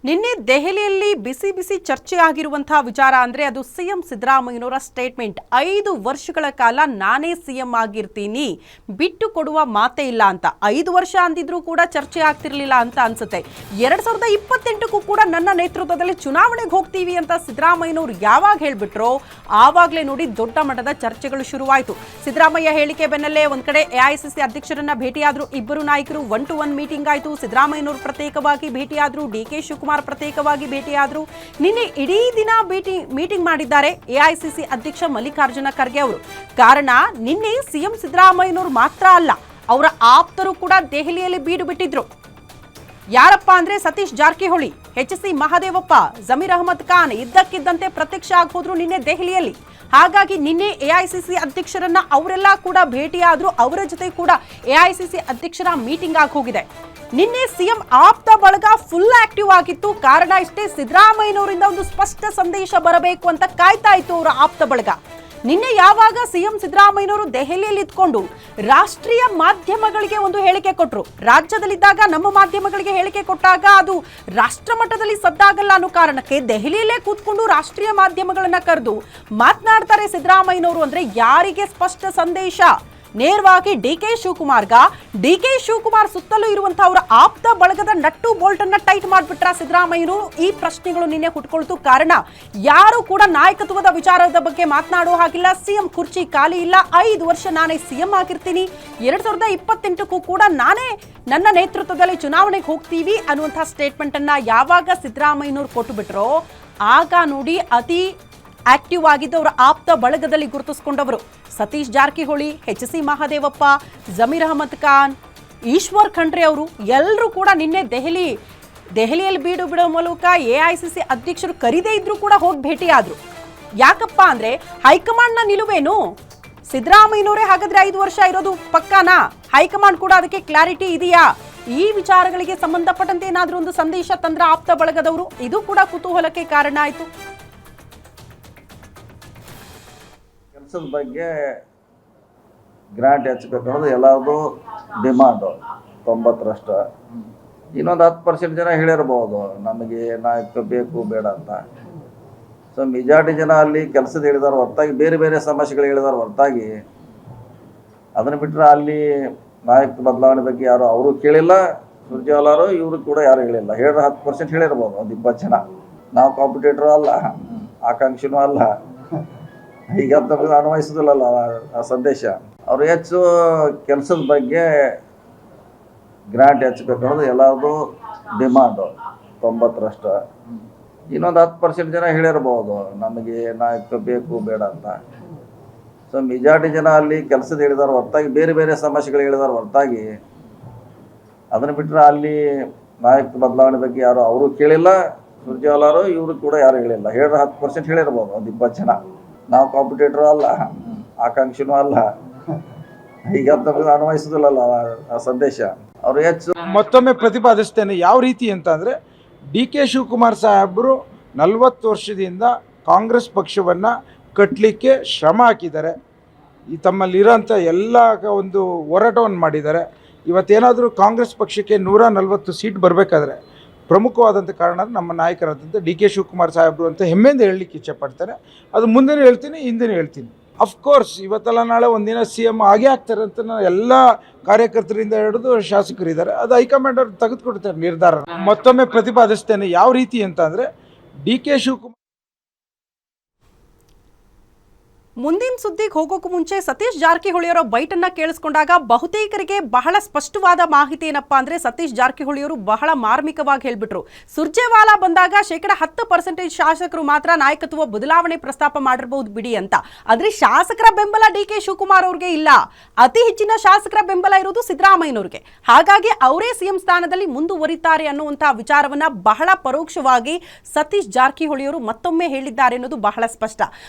ನಿನ್ನೆ ದೆಹಲಿಯಲ್ಲಿ ಬಿಸಿ ಬಿಸಿ ಚರ್ಚೆ ಆಗಿರುವಂತಹ ವಿಚಾರ ಅಂದ್ರೆ ಅದು ಸಿಎಂ ಸಿದ್ದರಾಮಯ್ಯನವರ ಸ್ಟೇಟ್ಮೆಂಟ್. 5 ವರ್ಷಗಳ ಕಾಲ ನಾನೇ ಸಿಎಂ ಆಗಿರ್ತೀನಿ, ಬಿಟ್ಟು ಕೊಡುವ ಮಾತೇ ಇಲ್ಲ ಅಂತ. 5 ವರ್ಷ ಅಂದಿದ್ರೂ ಕೂಡ ಚರ್ಚೆ ಆಗ್ತಿರ್ಲಿಲ್ಲ ಅಂತ ಅನ್ಸುತ್ತೆ. 2028ಕ್ಕೂ ಕೂಡ ನನ್ನ ನೇತೃತ್ವದಲ್ಲಿ ಚುನಾವಣೆಗೆ ಹೋಗ್ತೀವಿ ಅಂತ ಸಿದ್ದರಾಮಯ್ಯನವರು ಯಾವಾಗ ಹೇಳ್ಬಿಟ್ರೋ ಆವಾಗಲೇ ನೋಡಿ ದೊಡ್ಡ ಮಟ್ಟದ ಚರ್ಚೆಗಳು ಶುರುವಾಯಿತು. ಸಿದ್ದರಾಮಯ್ಯ ಹೇಳಿಕೆ ಬೆನ್ನಲ್ಲೇ ಒಂದ್ ಕಡೆ ಎಐಸಿಸಿ ಅಧ್ಯಕ್ಷರನ್ನ ಭೇಟಿಯಾದ್ರು ಇಬ್ಬರು ನಾಯಕರು. 1-to-1 ಮೀಟಿಂಗ್ ಆಯಿತು. ಸಿದ್ದರಾಮಯ್ಯನವರು ಪ್ರತ್ಯೇಕವಾಗಿ ಭೇಟಿಯಾದ್ರು, ಡಿಕೆ ಶಿವಕುಮಾರ್ ಪ್ರತ್ಯೇಕವಾಗಿ ಭೇಟಿಯಾದ್ರು. ನಿನ್ನೆ ಇಡೀ ದಿನ ಮೀಟಿಂಗ್ ಮಾಡಿದ್ದಾರೆ ಎಐಸಿಸಿ ಅಧ್ಯಕ್ಷ ಮಲ್ಲಿಕಾರ್ಜುನ ಖರ್ಗೆ ಅವರು. ಕಾರಣ ನಿನ್ನೆ ಸಿಎಂ ಸಿದ್ದರಾಮಯ್ಯನವರು ಮಾತ್ರ ಅಲ್ಲ, ಅವರ ಆಪ್ತರು ಕೂಡ ದೆಹಲಿಯಲ್ಲಿ ಬೀಡು ಬಿಟ್ಟಿದ್ರು. ಯಾರಪ್ಪ ಅಂದ್ರೆ ಸತೀಶ್ ಜಾರಕಿಹೊಳಿ, ಎಚ್.ಸಿ. ಮಹದೇವಪ್ಪ, ಜಮೀರ್ ಅಹಮದ್ ಖಾನ್ ಇದ್ದಕ್ಕಿದ್ದಂತೆ ಪ್ರತ್ಯಕ್ಷ ಆಗೋದ್ರು ನಿನ್ನೆ ದೆಹಲಿಯಲ್ಲಿ. ಹಾಗಾಗಿ ನಿನ್ನೆ ಎಐಸಿಸಿ ಅಧ್ಯಕ್ಷರನ್ನ ಅವರೆಲ್ಲ ಕೂಡ ಭೇಟಿಯಾದ್ರು. ಅವರ ಜೊತೆ ಕೂಡ ಎಐಸಿಸಿ ಅಧ್ಯಕ್ಷರ ಮೀಟಿಂಗ್ ಆಗಿ ಹೋಗಿದೆ. ನಿನ್ನೆ ಸಿಎಂ ಆಪ್ತ ಬಳಗ ಫುಲ್ ಆಕ್ಟಿವ್ ಆಗಿತ್ತು. ಕಾರಣ ಇಷ್ಟೇ, ಸಿದ್ದರಾಮಯ್ಯನವರಿಂದ ಒಂದು ಸ್ಪಷ್ಟ ಸಂದೇಶ ಬರಬೇಕು ಅಂತ ಕಾಯ್ತಾ ಇತ್ತು ಅವರ ಆಪ್ತ ಬಳಗ. ನಿನ್ನೆ ಯಾವಾಗ ಸಿಎಂ ಸಿದ್ದರಾಮಯ್ಯನವರು ದೆಹಲಿಯಲ್ಲಿ ಇದ್ಕೊಂಡು ರಾಷ್ಟ್ರೀಯ ಮಾಧ್ಯಮಗಳಿಗೆ ಒಂದು ಹೇಳಿಕೆ ಕೊಟ್ಟರು, ರಾಜ್ಯದಲ್ಲಿದ್ದಾಗ ನಮ್ಮ ಮಾಧ್ಯಮಗಳಿಗೆ ಹೇಳಿಕೆ ಕೊಟ್ಟಾಗ ಅದು ರಾಷ್ಟ್ರ ಮಟ್ಟದಲ್ಲಿ ಸದ್ದಾಗಲ್ಲ ಅನ್ನೋ ಕಾರಣಕ್ಕೆ ದೆಹಲಿಯಲ್ಲೇ ಕೂತ್ಕೊಂಡು ರಾಷ್ಟ್ರೀಯ ಮಾಧ್ಯಮಗಳನ್ನ ಕರೆದು ಮಾತನಾಡ್ತಾರೆ ಸಿದ್ದರಾಮಯ್ಯನವರು. ಅಂದ್ರೆ ಯಾರಿಗೆ ಸ್ಪಷ್ಟ ಸಂದೇಶ? ನೇರವಾಗಿ ಡಿಕೆ ಶಿವಕುಮಾರ್ ಸುತ್ತಲೂ ಇರುವಂತಹ ಅವರ ಆಪ್ತ ಬಳಗದ ನಟ್ಟು ಬೋಲ್ಟ್ ಅನ್ನ ಟೈಟ್ ಮಾಡಿಬಿಟ್ರ ಸಿದ್ದರಾಮಯ್ಯರು. ಈ ಪ್ರಶ್ನೆಗಳು ನಿನ್ನೆ ಹುಟ್ಕೊಳ್ತು. ಕಾರಣ ಯಾರು ಕೂಡ ನಾಯಕತ್ವದ ವಿಚಾರದ ಬಗ್ಗೆ ಮಾತನಾಡೋ ಹಾಗಿಲ್ಲ. ಸಿಎಂ ಕುರ್ಚಿ ಖಾಲಿ ಇಲ್ಲ, 5 ವರ್ಷ ನಾನೇ ಸಿಎಂ ಆಗಿರ್ತೀನಿ, 2028ಕ್ಕೂ ಕೂಡ ನಾನೇ ನನ್ನ ನೇತೃತ್ವದಲ್ಲಿ ಚುನಾವಣೆಗೆ ಹೋಗ್ತೀವಿ ಅನ್ನುವಂತಹ ಸ್ಟೇಟ್ಮೆಂಟ್ ಅನ್ನ ಯಾವಾಗ ಸಿದ್ದರಾಮಯ್ಯನವರು ಕೊಟ್ಟು ಬಿಟ್ರೋ ಆಗ ನೋಡಿ ಅತಿ ಆಕ್ಟಿವ್ ಆಗಿದ್ದವರ ಆಪ್ತ ಬಳಗದಲ್ಲಿ ಗುರುತಿಸಿಕೊಂಡವರು ಸತೀಶ್ ಜಾರಕಿಹೊಳಿ, ಎಚ್.ಸಿ. ಮಹದೇವಪ್ಪ, ಜಮೀರ್ ಅಹಮದ್ ಖಾನ್, ಈಶ್ವರ್ ಖಂಡ್ರೆ ಅವರು ಎಲ್ಲರೂ ಕೂಡ ನಿನ್ನೆ ದೆಹಲಿಯಲ್ಲಿ ಬೀಡು ಬಿಡೋ ಮೂಲಕ ಎಐಸಿಸಿ ಅಧ್ಯಕ್ಷರು ಕರೀದೇ ಇದ್ರೂ ಕೂಡ ಹೋಗಿ ಭೇಟಿಯಾದ್ರು. ಯಾಕಪ್ಪ ಅಂದ್ರೆ ಹೈಕಮಾಂಡ್ನ ನಿಲುವೇನು? ಸಿದ್ದರಾಮಯ್ಯನವರೇ ಹಾಗಾದ್ರೆ 5 ವರ್ಷ ಇರೋದು ಪಕ್ಕಾನಾ? ಹೈಕಮಾಂಡ್ ಕೂಡ ಅದಕ್ಕೆ ಕ್ಲಾರಿಟಿ ಇದೆಯಾ? ಈ ವಿಚಾರಗಳಿಗೆ ಸಂಬಂಧಪಟ್ಟಂತೆ ಏನಾದ್ರೂ ಒಂದು ಸಂದೇಶ ತಂದ್ರ ಆಪ್ತ ಬಳಗದವರು? ಇದು ಕೂಡ ಕುತೂಹಲಕ್ಕೆ ಕಾರಣ ಆಯಿತು. ಕೆಲಸದ ಬಗ್ಗೆ ಗ್ರಾಂಟ್ ಹೆಚ್ಚಬೇಕು ಅನ್ನೋದು ಎಲ್ಲರದು ಡಿಮಾಂಡು 90ರಷ್ಟು. ಇನ್ನೊಂದು 10% ಜನ ಹೇಳಿರ್ಬೋದು ನಮಗೆ ನಾಯಕ ಬೇಕು ಬೇಡ ಅಂತ. ಸೊ ಮೆಜಾರಿಟಿ ಜನ ಅಲ್ಲಿ ಕೆಲಸದ ಹೇಳಿದಾರೆ ಹೊರತಾಗಿ ಬೇರೆ ಬೇರೆ ಸಮಸ್ಯೆಗಳು ಹೇಳಿದಾರೆ ಹೊರತಾಗಿ ಅದನ್ನು ಬಿಟ್ಟರೆ ಅಲ್ಲಿ ನಾಯಕ ಬದಲಾವಣೆ ಬಗ್ಗೆ ಯಾರು ಅವರು ಕೇಳಿಲ್ಲ. ಸುರ್ಜೇವಾಲರು ಇವರು ಕೂಡ ಯಾರು ಹೇಳಿಲ್ಲ. 10% ಹೇಳಿರ್ಬೋದು, ಒಂದು 20 ಜನ. ನಾವು ಕಾಂಪಿಟೇಟರು ಅಲ್ಲ, ಆಕಾಂಕ್ಷಿನೂ ಅಲ್ಲ, ಹೀಗಂತ ಅನ್ವಯಿಸೋದಿಲ್ಲಲ್ಲ ಆ ಸಂದೇಶ. ಅವರು ಹೆಚ್ಚು ಕೆಲಸದ ಬಗ್ಗೆ ಗ್ರಾಂಟ್ ಹೆಚ್ಚಬೇಕು ಅನ್ನೋದು ಎಲ್ಲರದು ಡಿಮಾಂಡು 90ರಷ್ಟು. ಇನ್ನೊಂದು 10% ಜನ ಹೇಳಿರ್ಬೋದು ನಮಗೆ ನಾಯಕ ಬೇಕು ಬೇಡ ಅಂತ. ಸೊ ಮೆಜಾರಿಟಿ ಜನ ಅಲ್ಲಿ ಕೆಲಸದ ಹೇಳಿದಾರೆ ಹೊರತಾಗಿ ಬೇರೆ ಬೇರೆ ಸಮಸ್ಯೆಗಳು ಹೇಳಿದಾರೆ ಹೊರತಾಗಿ ಅದನ್ನು ಬಿಟ್ಟರೆ ಅಲ್ಲಿ ನಾಯಕ ಬದಲಾವಣೆ ಬಗ್ಗೆ ಯಾರು ಅವರು ಕೇಳಿಲ್ಲ. ಸುರ್ಜೇವಾಲರು ಇವರು ಕೂಡ ಯಾರು ಹೇಳಿಲ್ಲ. 10% ಹೇಳಿರ್ಬೋದು, ಒಂದು 20 ಜನ. ನಾವು ಕಾಂಪಿಟೇಟರು ಅಲ್ಲ, ಆಕಾಂಕ್ಷಿನೂ ಅಲ್ಲ, ಹೀಗಂತ ಅನ್ವಯಿಸೋದಿಲ್ಲಲ್ಲ ಆ ಸಂದೇಶ. ಅವರು ಹೆಚ್ಚು ಮತ್ತೊಮ್ಮೆ ಪ್ರತಿಪಾದಿಸ್ತೇನೆ. ಯಾವ ರೀತಿ ಅಂತ ಅಂದರೆ, ಡಿಕೆ ಶಿವಕುಮಾರ್ ಸಾಹೇಬರು 40 ವರ್ಷದಿಂದ ಕಾಂಗ್ರೆಸ್ ಪಕ್ಷವನ್ನು ಕಟ್ಟಲಿಕ್ಕೆ ಶ್ರಮ ಹಾಕಿದ್ದಾರೆ. ಈ ತಮ್ಮಲ್ಲಿರೋಂಥ ಎಲ್ಲ ಒಂದು ಹೋರಾಟವನ್ನು ಮಾಡಿದ್ದಾರೆ. ಇವತ್ತೇನಾದರೂ ಕಾಂಗ್ರೆಸ್ ಪಕ್ಷಕ್ಕೆ 140 ಸೀಟ್ ಬರಬೇಕಾದ್ರೆ ಪ್ರಮುಖವಾದಂಥ ಕಾರಣ ನಮ್ಮ ನಾಯಕರಾದಂಥ ಡಿಕೆ ಶಿವಕುಮಾರ್ ಸಾಹೇಬರು ಅಂತ ಹೆಮ್ಮೆಯಿಂದ ಹೇಳಲಿಕ್ಕೆ ಇಚ್ಛೆಪಡ್ತಾರೆ. ಅದು ಮುಂದೆನೂ ಹೇಳ್ತೀನಿ, ಹಿಂದೆನೂ ಹೇಳ್ತೀನಿ. ಅಫ್ಕೋರ್ಸ್ ಇವತ್ತೆಲ್ಲ ನಾಳೆ ಒಂದಿನ CM ಆಗೇ ಆಗ್ತಾರೆ ಅಂತ ಎಲ್ಲ ಕಾರ್ಯಕರ್ತರಿಂದ ಹಿಡಿದು ಶಾಸಕರಿದ್ದಾರೆ. ಅದು ಹೈಕಮಾಂಡ್ ಅವ್ರು ತೆಗೆದುಕೊಡ್ತಾರೆ ನಿರ್ಧಾರ. ಮತ್ತೊಮ್ಮೆ ಪ್ರತಿಪಾದಿಸ್ತೇನೆ. ಯಾವ ರೀತಿ ಅಂತ ಅಂದರೆ, ಡಿಕೆ ಶಿವಕುಮಾರ್ ಮುಂದಿನ ಸುದ್ದಿಗೆ ಹೋಗೋಕ್ಕೂ ಮುಂಚೆ ಸತೀಶ್ ಜಾರಕಿಹೊಳಿಯವರ ಬೈಟನ್ನ ಕೇಳಿಸ್ಕೊಂಡಾಗ ಬಹುತೇಕರಿಗೆ ಬಹಳ ಸ್ಪಷ್ಟವಾದ ಮಾಹಿತಿ ಏನಪ್ಪಾ ಅಂದ್ರೆ, ಸತೀಶ್ ಜಾರಕಿಹೊಳಿಯವರು ಬಹಳ ಮಾರ್ಮಿಕವಾಗಿ ಹೇಳ್ಬಿಟ್ರು. ಸುರ್ಜೇವಾಲಾ ಬಂದಾಗ 10% ಶಾಸಕರು ಮಾತ್ರ ನಾಯಕತ್ವ ಬದಲಾವಣೆ ಪ್ರಸ್ತಾಪ ಮಾಡಿರಬಹುದು ಬಿಡಿ ಅಂತ. ಆದ್ರೆ ಶಾಸಕರ ಬೆಂಬಲ ಡಿಕೆ ಶಿವಕುಮಾರ್ ಅವ್ರಿಗೆ ಇಲ್ಲ. ಅತಿ ಹೆಚ್ಚಿನ ಶಾಸಕರ ಬೆಂಬಲ ಇರೋದು ಸಿದ್ದರಾಮಯ್ಯನವ್ರಿಗೆ. ಹಾಗಾಗಿ ಅವರೇ ಸಿಎಂ ಸ್ಥಾನದಲ್ಲಿ ಮುಂದುವರಿತಾರೆ ಅನ್ನುವಂತಹ ವಿಚಾರವನ್ನ ಬಹಳ ಪರೋಕ್ಷವಾಗಿ ಸತೀಶ್ ಜಾರಕಿಹೊಳಿಯವರು ಮತ್ತೊಮ್ಮೆ ಹೇಳಿದ್ದಾರೆ ಅನ್ನೋದು ಬಹಳ ಸ್ಪಷ್ಟ.